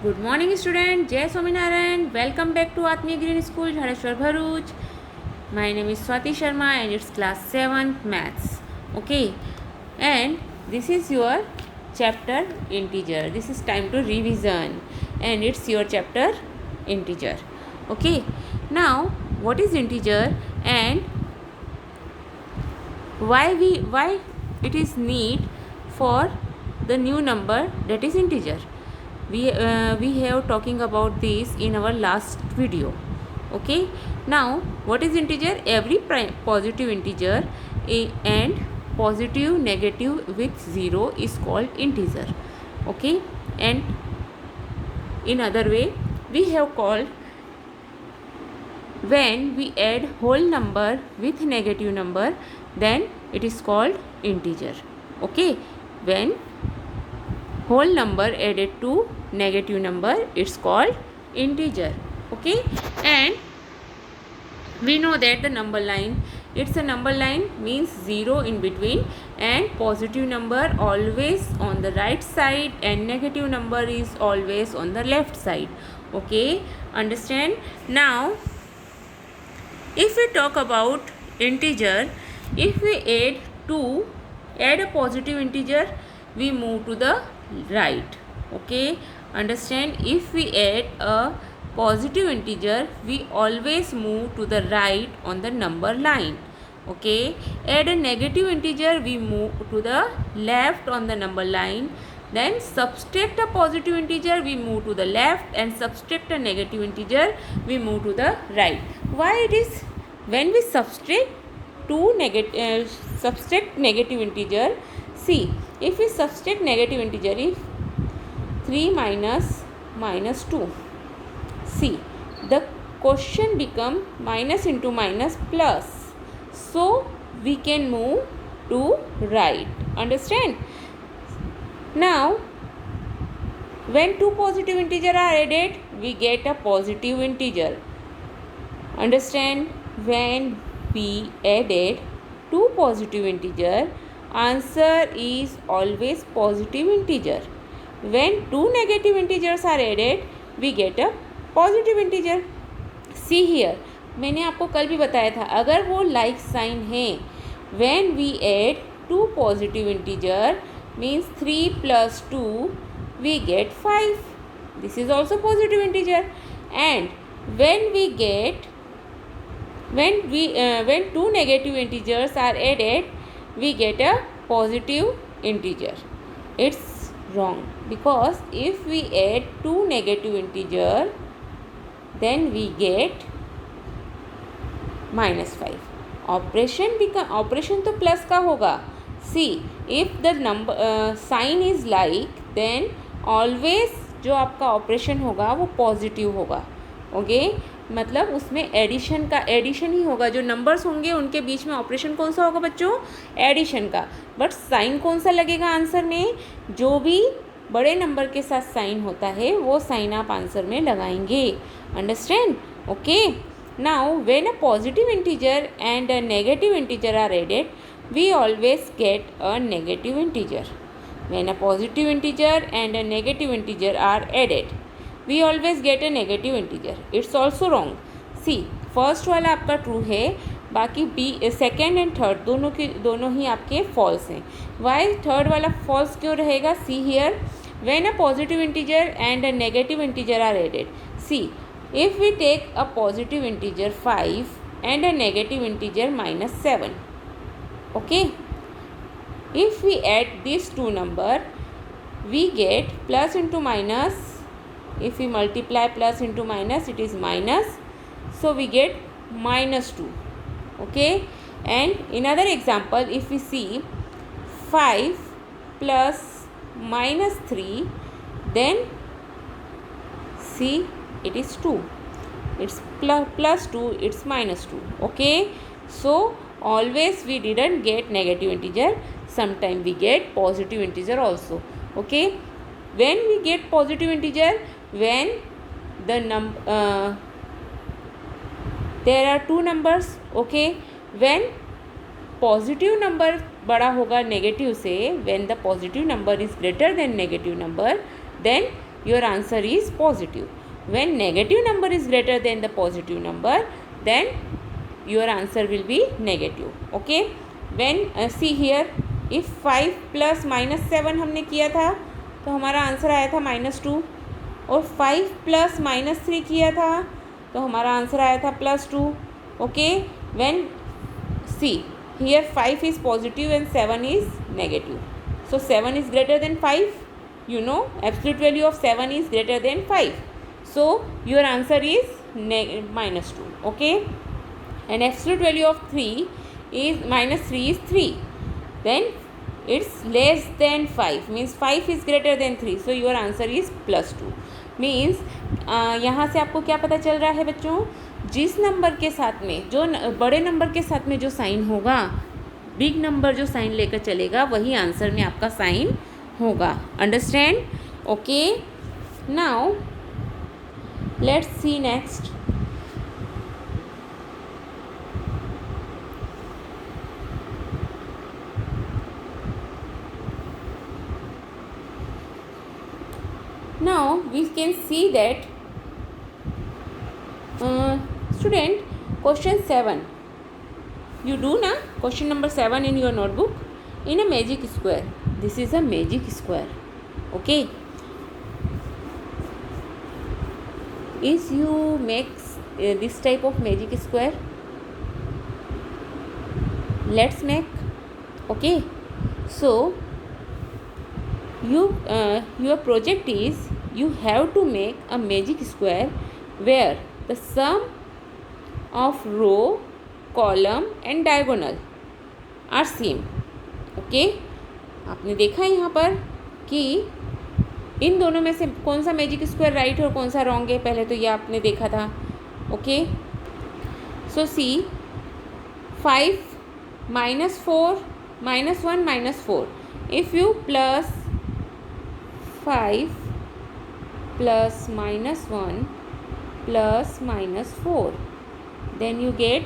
Good morning student, Jai Swaminarayan. Welcome back to Atmiya Green School, Jhareshwar Bharuch. My name is Swati Sharma and it's class 7th maths. Okay, and this is your chapter integer. This is time to revision and it's your chapter integer. Okay, now what is integer and why it is need for the new number, that is integer. We have talking about this in our last video. Okay, now what is integer? Every positive integer and positive negative with 0 is called integer. Okay, and in other way we have called when we add whole number with negative number, then it is called integer. Okay, when whole number added to negative number, it's called integer. Okay, and we know that the number line, it's a number line means 0 in between and positive number always on the right side and negative number is always on the left side. Okay, understand? Now if we talk about integer, if we add a positive integer, we move to the right. Okay, understand? If we add a positive integer, we always move to the right on the number line. Okay, add a negative integer, we move to the left on the number line. Then subtract a positive integer, we move to the left, and subtract a negative integer, we move to the right. Why it is? When we subtract negative integer, see, if we subtract negative integer, if 3 minus 2, see, the question become minus into minus plus, so we can move to right. Understand? Now when two positive integer are added, we get a positive integer. Understand? When we added two positive integer, answer is always positive integer. When two negative integers are added, we get a positive integer. See here, मैंने आपको कल भी बताया था, अगर वो like sign है, when we add two positive integer means 3 plus 2, we get 5. This is also positive integer. And when two negative integers are added, we get a positive integer. It's wrong, because if we add two negative integer, then we get -5. Operation तो plus का होगा. See, if the number sign is like, then always जो आपका operation होगा वो positive होगा. Okay, मतलब उसमें एडिशन ही होगा. जो नंबर्स होंगे उनके बीच में ऑपरेशन कौन सा होगा बच्चों? एडिशन का. बट साइन कौन सा लगेगा आंसर में? जो भी बड़े नंबर के साथ साइन होता है वो साइन आप आंसर में लगाएंगे. Understand? Okay, now when a positive integer and a negative integer are added, we always get a negative integer. When a positive integer and a negative integer are added, we always get a negative integer. It's also wrong. See, first वाला आपका true है, बाकी B second and third दोनों ही आपके false हैं. Y third वाला false क्यों रहेगा? See here, when a positive integer and a negative integer are added. See, if we take a positive integer 5 and a negative integer -7, okay, if we add these two number, we get plus into minus. If we multiply plus into minus, it is minus, so we get -2. Okay, and in other example, if we see 5 plus -3, then see, it is 2. It's plus 2, it's -2. Okay, so always we didn't get negative integer, sometime we get positive integer also. Okay, when we get positive integer, when the there are two numbers. Okay, when positive number बड़ा होगा negative से, when the positive number is greater than negative number, then your answer is positive. When negative number is greater than the positive number, then your answer will be negative. Okay, when see here, if 5 plus -7 हमने किया था तो हमारा answer आया था -2, और 5 plus -3 किया था तो हमारा आंसर आया था +2. Okay, when see here 5 is positive and 7 is negative, so 7 is greater than 5. You know, absolute value of 7 is greater than 5. So your answer is -2. Okay, and absolute value of 3 is -3 is 3. Then it's less than 5, means 5 is greater than 3. So your answer is +2. Means यहाँ से आपको क्या पता चल रहा है बच्चों, जिस नंबर के साथ में जो बड़े नंबर के साथ में जो साइन होगा, बिग नंबर जो साइन लेकर चलेगा वही आंसर में आपका साइन होगा. Understand? Okay, now let's see next. Now we can see that student, question 7 you do na, question number 7 in your notebook. In a magic square, this is a magic square. Okay, is you make this type of magic square, let's make. Okay, so your project is you have to make a magic square where the sum of row, column and diagonal are same. Okay, आपने देखा यहाँ पर कि इन दोनों में से कौन सा मैजिक स्क्वायर राइट और कौन सा रॉन्ग है, पहले तो ये आपने देखा था. Okay, so see 5 -4 -1 -4, if you plus 5 plus -1 plus -4, then you get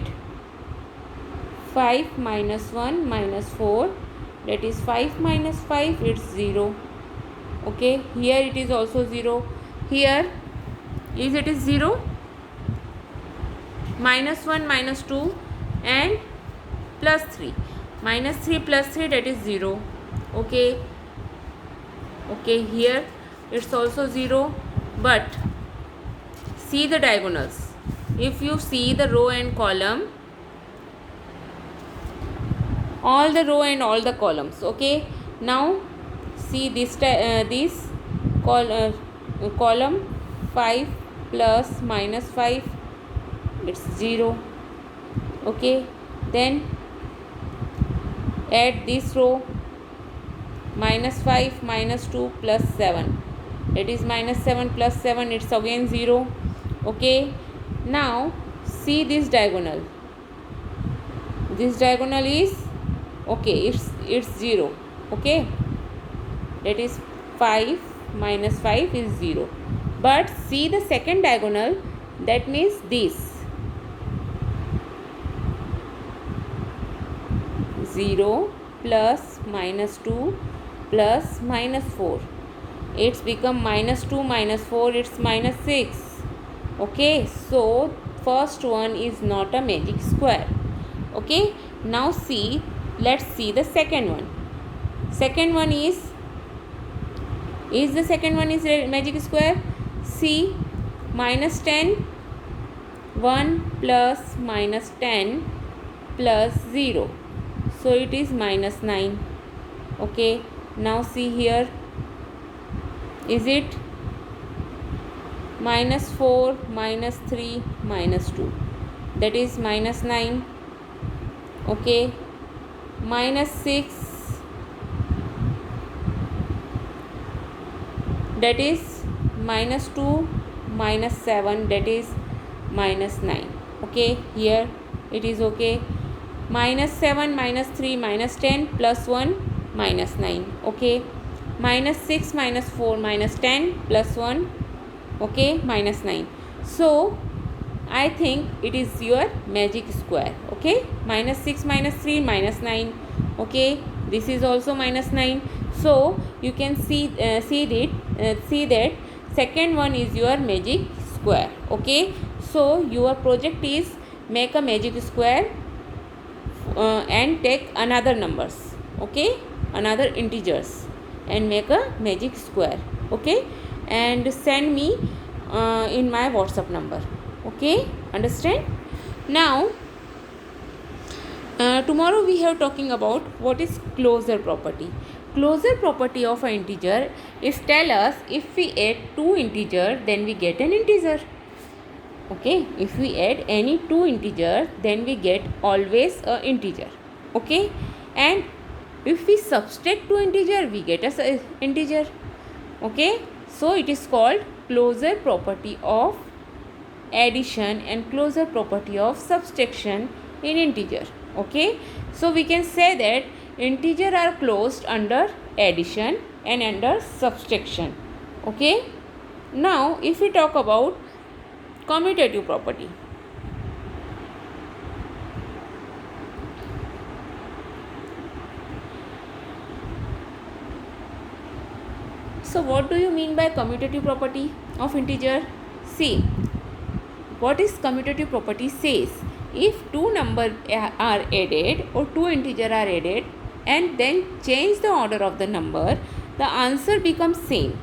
5 -1 -4, that is 5 minus 5, it's 0. Okay, here it is also 0. Here is it is 0, -1 -2 and +3, -3 plus 3, that is 0. Okay, okay, here it's also 0, but see the diagonals. If you see the row and column, all the row and all the columns. Okay, now see this column 5 plus -5, it's 0. Okay, then add this row, -5 -2 plus 7, it is -7 plus 7, it's again 0. Okay, now see this diagonal. This diagonal is okay, it's 0. Okay, that is 5 minus 5 is 0. But see the second diagonal, that means this 0 plus -2 plus -4, it's become -2 -4, it's -6. Okay, so first one is not a magic square. Okay, now see, let's see the second one. Second one is the second one is a magic square. See, -10, 1 plus -10 plus 0, so it is -9. Okay, now see here, is it -4 -3 -2, that is -9. Okay, -6, that is -2 -7, that is -9. Okay, here it is okay, -7 -3 -10 plus 1 -9. Okay, -6 -4 -10 plus 1, okay, -9. So I think it is your magic square. Okay, -6 -3 -9. Okay, this is also -9. So you can see that second one is your magic square. Okay, so your project is make a magic square and take another numbers, okay, another integers, and make a magic square, okay, and send me in my WhatsApp number. Okay, understand? Now tomorrow we have talking about what is closure property. Closure property of an integer is tell us if we add two integers then we get an integer. Okay, if we add any two integers then we get always a integer. Okay, and if we subtract two integer we get a integer. Okay, so it is called closure property of addition and closure property of subtraction in integer. Okay, so we can say that integer are closed under addition and under subtraction. Okay, now if we talk about commutative property, so what do you mean by commutative property of integer? See, what is commutative property says, if two numbers are added or two integers are added and then change the order of the number, the answer becomes same.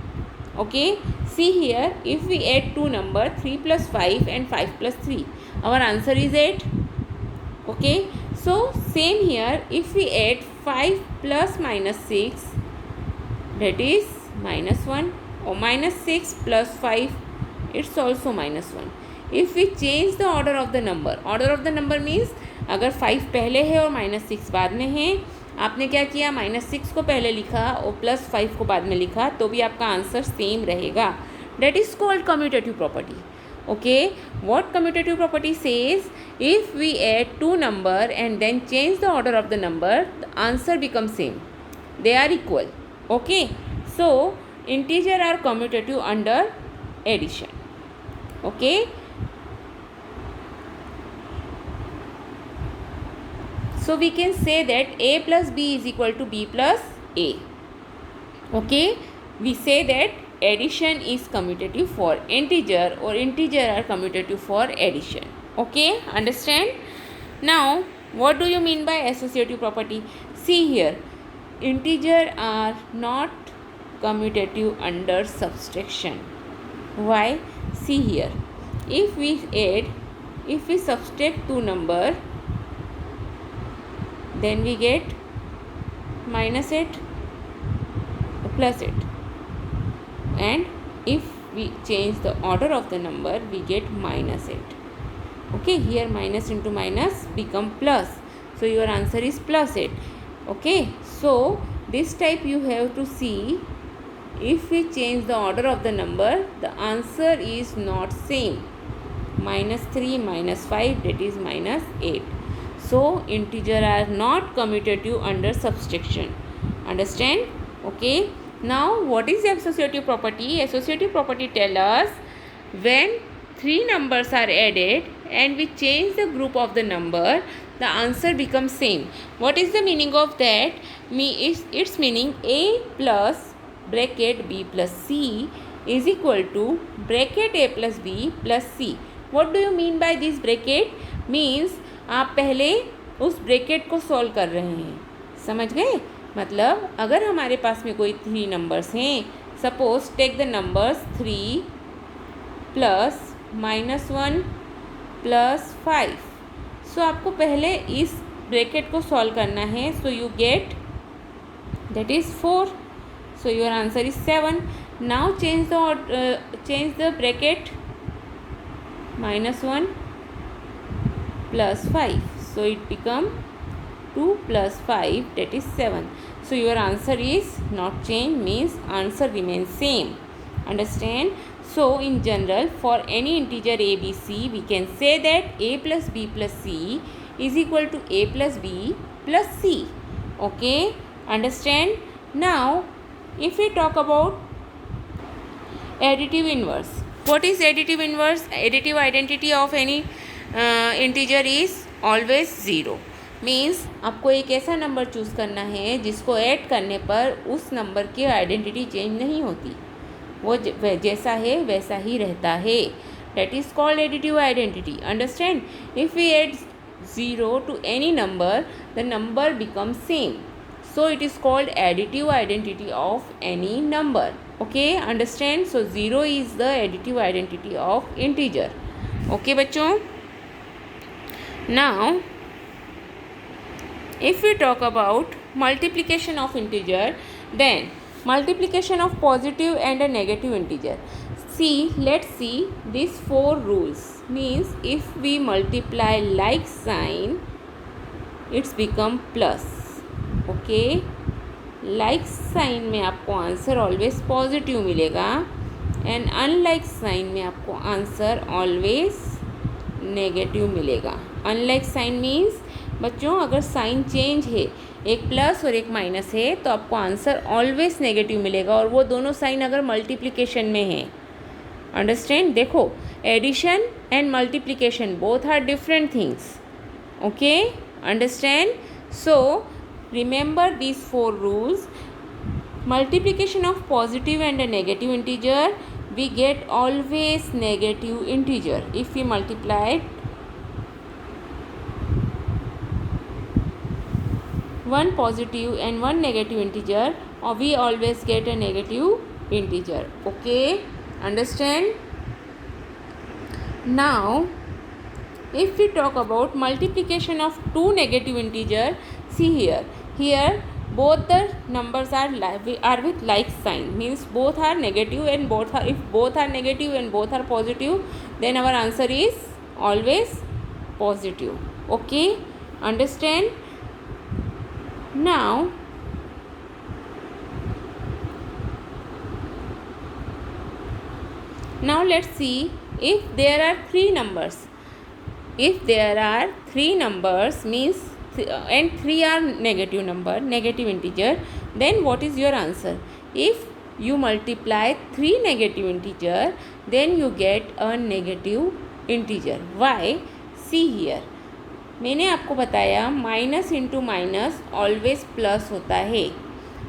Okay, see here, if we add two numbers 3 plus 5 and 5 plus 3, our answer is 8. Okay, so same here, if we add 5 plus minus 6, that is minus 1, or minus 6 plus 5, it's also minus 1. If we change the order of the number means अगर 5 पहले है और minus 6 बाद में है, आपने क्या किया, minus 6 को पहले लिखा और plus 5 को बाद में लिखा, तो भी आपका आंसर सेम रहेगा. That is called commutative property. Okay, what commutative property says, if we add two number and then change the order of the number, the answer becomes same, they are equal. Okay, so integer are commutative under addition. Okay, so we can say that a plus b is equal to b plus a. Okay, we say that addition is commutative for integer or integer are commutative for addition. Okay, understand? Now what do you mean by associative property? See here, integer are not commutative under subtraction. Why? See here, if we subtract two number, then we get minus 8 plus 8, and if we change the order of the number we get minus 8. Okay, here minus into minus become plus, so your answer is plus 8. Okay, so this type you have to see, if we change the order of the number, the answer is not same, minus 3 minus 5, that is minus 8. So integer are not commutative under subtraction. Understand? Okay, now what is associative property? Associative property tell us, when three numbers are added and we change the group of the number, the answer becomes same. What is the meaning of that? It's meaning a plus bracket b plus c is equal to bracket a plus b plus c. What do you mean by this bracket? Means आप पहले उस bracket को solve कर रहे हैं, समझ गए? मतलब अगर हमारे पास में कोई थ्री नंबर्स हैं, suppose take the numbers 3 plus minus 1 plus 5, so आपको पहले इस ब्रैकेट को सॉल्व करना है. So you get that is 4, so your answer is 7. Now change the bracket -1 plus 5, so it become 2 plus 5, that is 7. So your answer is not change, means answer remains same. Understand? So in general, for any integer a, b, c, we can say that a plus b plus c is equal to a plus b plus c. Okay, understand? Now if we talk about additive inverse, what is additive inverse? Additive identity of any integer is always 0. Means आपको एक ऐसा number choose करना है जिसको add करने पर उस number की आइडेंटिटी चेंज नहीं होती. वो जैसा है वैसा ही रहता है. That is called additive identity. Understand? If we add 0 to any number, the number becomes same. So it is called additive identity of any number. Okay, understand? So 0 is the additive identity of integer. Okay बच्चों. Now if we talk about multiplication of integer, then multiplication of positive and a negative integer. See, let's see these 4 rules. Means if we multiply like sign, it's become plus. Okay, like sign में आपको answer always positive मिलेगा and unlike sign में आपको answer always negative मिलेगा. Unlike sign means बच्चों अगर sign change है, एक प्लस और एक माइनस है, तो आपको आंसर ऑलवेज नेगेटिव मिलेगा और वो दोनों साइन अगर मल्टीप्लिकेशन में है. अंडरस्टैंड? देखो, addition and multiplication both are different things. Okay, understand? So remember these 4 rules. Multiplication of positive and a negative integer, we get always negative integer. If we multiply one positive and one negative integer, we always get a negative integer. Okay, understand? Now if we talk about multiplication of two negative integer, see here both the numbers are with like sign, means both are negative and both are, if both are negative and both are positive, then our answer is always positive. Okay, understand? Now let's see if there are three numbers. If there are three numbers means and 3 are negative number, negative integer, then what is your answer? If you multiply 3 negative integer, then you get a negative integer. Why? See here, मैंने आपको बताया minus into minus always plus होता है,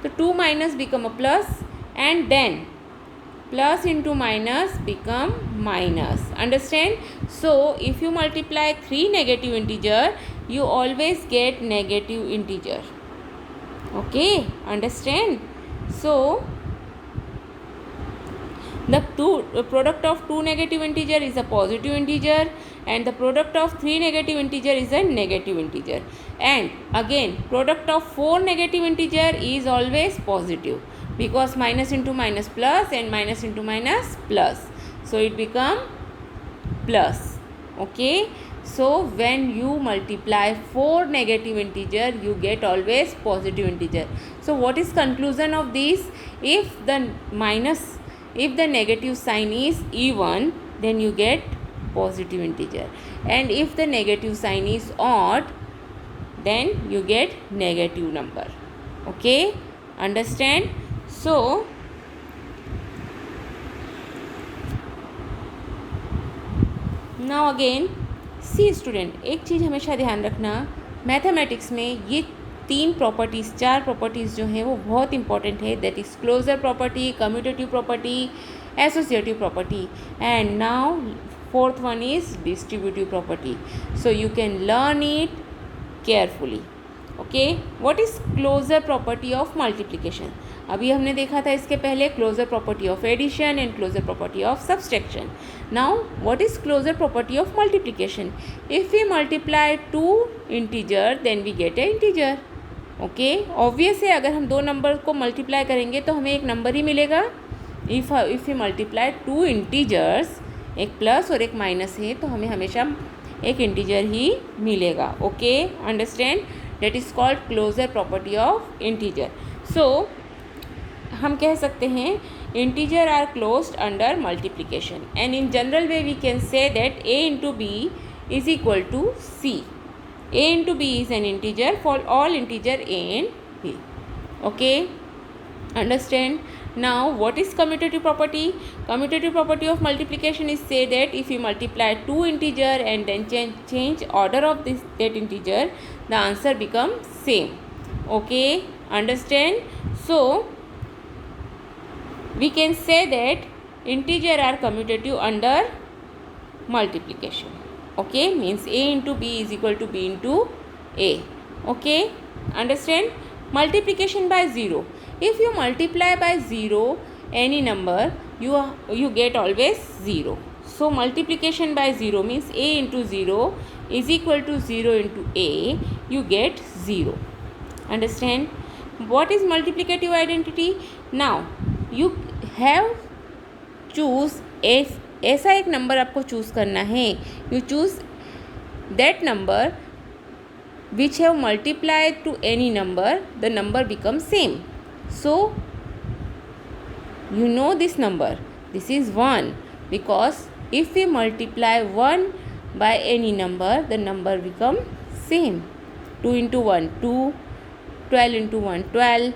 तो 2 minus become a plus and then plus into minus become minus. Understand? So if you multiply 3 negative integer, you always get negative integer. Okay, understand? So the product of 2 negative integer is a positive integer and the product of 3 negative integer is a negative integer, and again product of 4 negative integer is always positive, because minus into minus plus and minus into minus plus, so it become plus. Okay, so when you multiply 4 negative integer, you get always positive integer. So what is conclusion of this? If the negative sign is even, then you get positive integer, and if the negative sign is odd, then you get negative number. Okay, understand? So now again see student, एक चीज़ हमेशा ध्यान रखना, mathematics में ये 4 properties जो हैं वो बहुत इंपॉर्टेंट है. That is closure property, commutative property, associative property, and now 4th one is distributive property. So you can learn it carefully. Okay, what is closure property of multiplication? अभी हमने देखा था इसके पहले closure property of addition and closure property of subtraction. Now what is closure property of multiplication? If we multiply 2 integer, then we get a integer. Okay, obvious है, अगर हम 2 number को मल्टीप्लाई करेंगे तो हमें एक नंबर ही मिलेगा. If we multiply 2 integers, एक प्लस और एक माइनस है, तो हमें हमेशा एक इंटीजर ही मिलेगा. Okay, understand? That is called closure property of integer. So हम कह सकते हैं integer are closed under multiplication, and in general way we can say that a into B is equal to c. a into B is an integer for all integer a and b. Okay, understand? Now what is commutative property? Commutative property of multiplication is say that if you multiply 2 integer and then change order of that integer, the answer becomes same. Okay, understand? So we can say that integer are commutative under multiplication. Okay, means a into b is equal to b into a. Okay, understand? Multiplication by 0. If you multiply by 0 any number, you get always 0. So multiplication by 0 means a into 0 is equal to 0 into a, you get 0. Understand? What is multiplicative identity? Now you have choose ऐसा एक number आपको choose करना है. You choose that number which have multiplied to any number, the number becomes same. So you know this number, this is 1, because if we multiply 1 by any number, the number become same. 2 into 1 2, 12 into 1 12,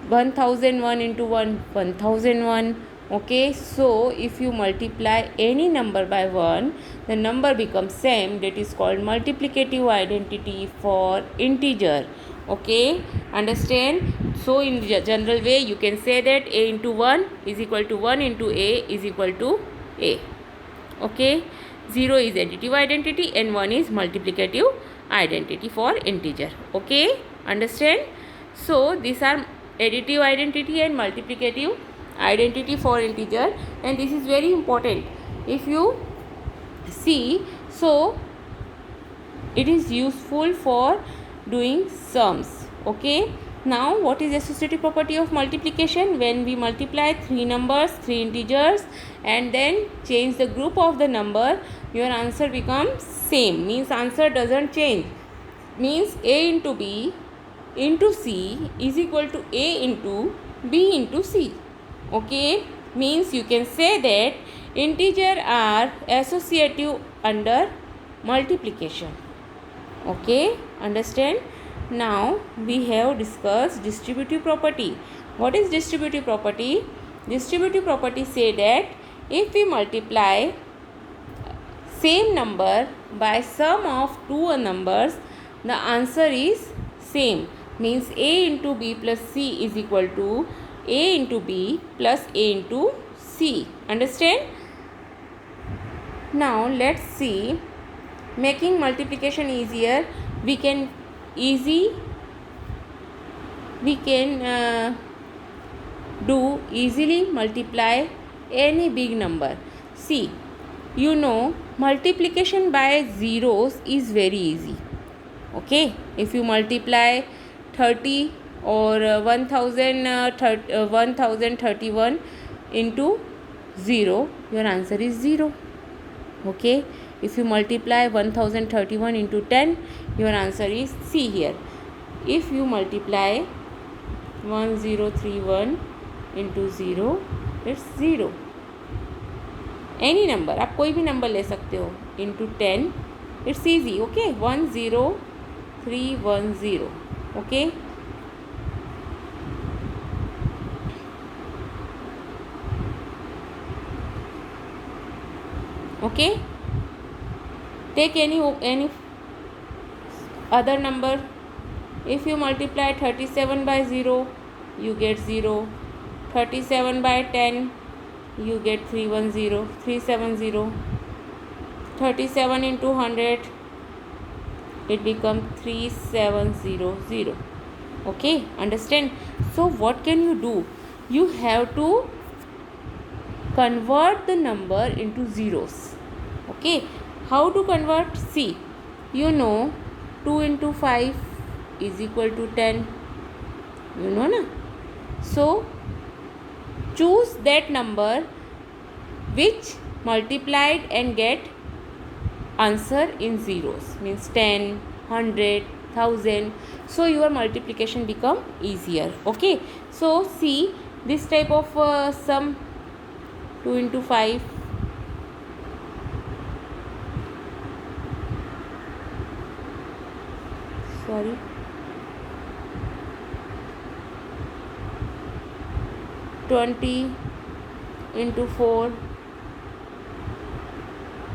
1001 into 1 1001. Okay, so if you multiply any number by 1, the number becomes same. That is called multiplicative identity for integer. Okay, understand? So in general way you can say that a into 1 is equal to 1 into a is equal to a. Okay, 0 is additive identity and 1 is multiplicative identity for integer. Okay, understand? So these are additive identity and multiplicative identity for integer, and this is very important. If you see, so it is useful for doing sums. Okay, now what is associative property of multiplication? When we multiply three numbers, three integers, and then change the group of the number, your answer becomes same, means answer doesn't change. Means a into b into c is equal to a into b into c. Okay, means you can say that integer are associative under multiplication. Okay, understand? Now we have discussed distributive property. What is distributive property? Distributive property say that if we multiply same number by sum of two numbers, the answer is same. Means a into b plus c is equal to a into b plus a into c. Understand? Now let's see, making multiplication easier, we can do easily multiply any big number. See, you know multiplication by zeros is very easy. Okay, if you multiply 30 or 1031 into 0, your answer is 0. Okay, if you multiply 1031 into 10, your answer is, see here, if you multiply 1031 into 0, it's 0. Any number, आप कोई भी number ले सकते हो, into 10, it's easy. Okay, 10310. Okay, okay, take any other number. If you multiply 37 by 0, you get 0. 37 by 10, you get 370. 37 into 100, it becomes 3700. Okay, understand? So what can you do? You have to convert the number into zeros. Okay, how to convert? See, you know 2 into 5 is equal to 10. You know na? So choose that number which multiplied and get answer in zeros, means 10, 100, 1000. So your multiplication become easier. Okay, so see this type of sum, 2 into 5, sorry, 20 into 4,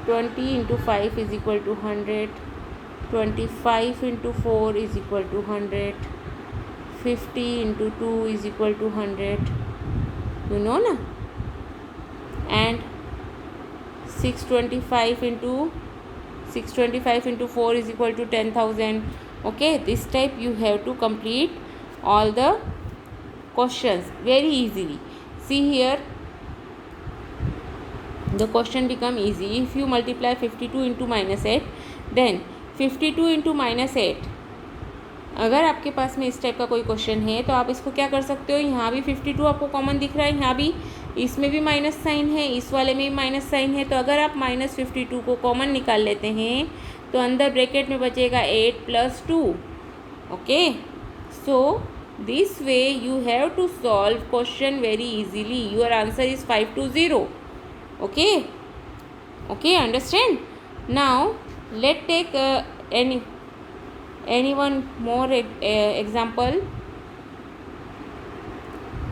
20 into 5 is equal to 100, 25 into 4 is equal to 100, 50 into 2 is equal to 100, you know na. And 625 into 4 is equal to 10,000. Okay, this type you have to complete all the questions very easily. See here, the question become easy. If you multiply 52 into -8, then 52 into -8, अगर आपके पास में इस type का कोई question है तो आप इसको क्या कर सकते हो, यहाँ भी 52 आपको कॉमन दिख रहा है, यहाँ भी, इसमें भी माइनस साइन है, इस वाले में भी माइनस साइन है, तो अगर आप -52 को कॉमन निकाल लेते हैं तो अंदर ब्रैकेट में बचेगा 8 + 2. Okay, so this way you have to solve question very easily. Your answer is 520. Okay, understand? Now let's take any one more example.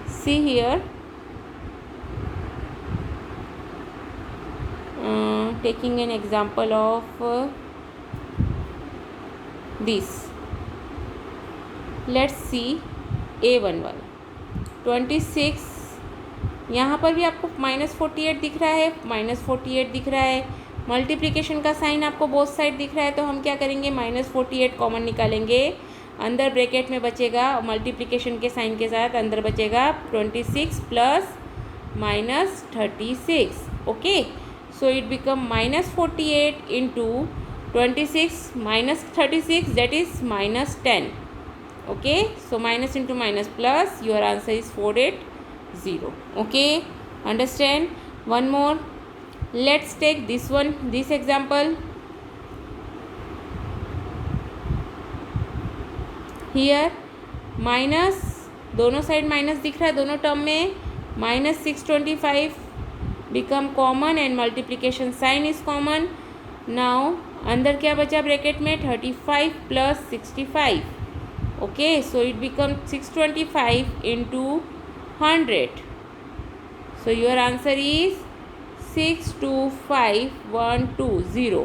See here, taking an example of this. Let's see A11 26. यहाँ पर भी आपको -48 दिख रहा है, -48 दिख रहा है. मल्टीप्लिकेशन का साइन आपको बोथ साइड दिख रहा है, तो हम क्या करेंगे, -48 कॉमन निकालेंगे. अंदर ब्रैकेट में बचेगा, मल्टीप्लिकेशन के साइन के साथ अंदर बचेगा 26 + -36. Okay, so it become -48 into 26 - 36, that is -10. Okay, so minus into minus plus, your answer is 480. Okay, understand? One more. Let's take this one, this example. Here minus, दोनों side minus दिख रहा है दोनों term में. -625 become common and multiplication sign is common. Now अंदर क्या बचा bracket में, 35 + 65. Okay, so it becomes 625 into 100. So your answer is 625,120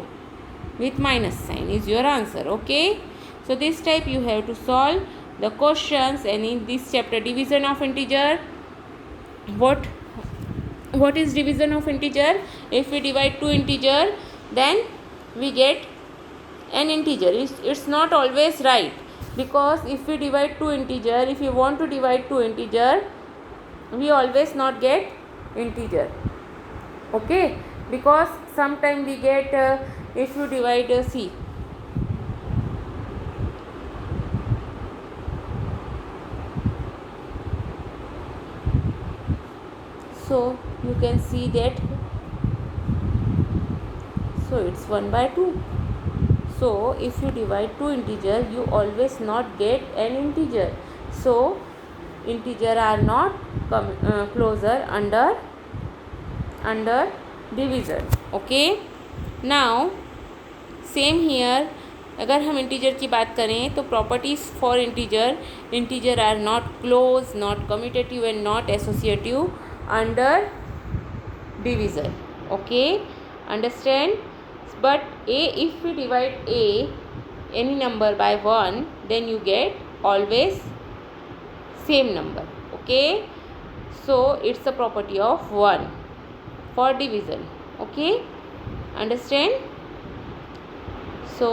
with minus sign is your answer. Okay, so this type you have to solve the questions. And in this chapter, division of integer, what is division of integer? If we divide two integer, then we get an integer. It's not always right, because if we divide two integer, if you want to divide two integer, we always not get integer. Okay, because sometime we get if you divide c, so you can see that, so it's 1/2. So if you divide two integer, you always not get an integer. So integer are not closer under division. Okay, now same here, अगर हम integer की बात करें तो properties for integer are not close, not commutative and not associative under division. Okay, understand? But if we divide any number by 1, then you get always same number. Okay, so it's a property of 1 for division. Okay, understand? So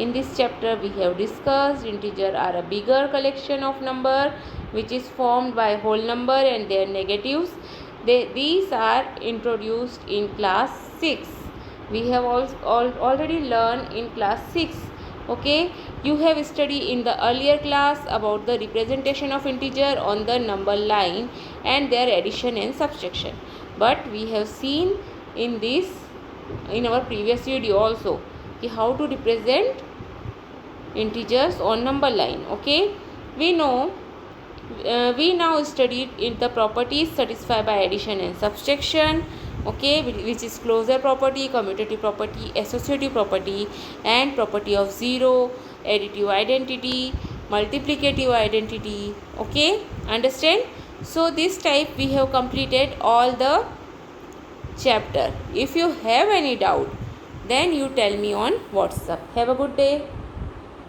in this chapter we have discussed integer are a bigger collection of number which is formed by whole number and their negatives. These are introduced in class 6. We have already learned in class 6. Okay, you have studied in the earlier class about the representation of integer on the number line and their addition and subtraction. But we have seen in our previous video also how to represent integers on number line. Okay, we now studied in the properties satisfied by addition and subtraction. Okay, which is closure property, commutative property, associative property, and property of zero, additive identity, multiplicative identity. Okay, understand? So this type we have completed all the chapter. If you have any doubt, then you tell me on WhatsApp. Have a good day.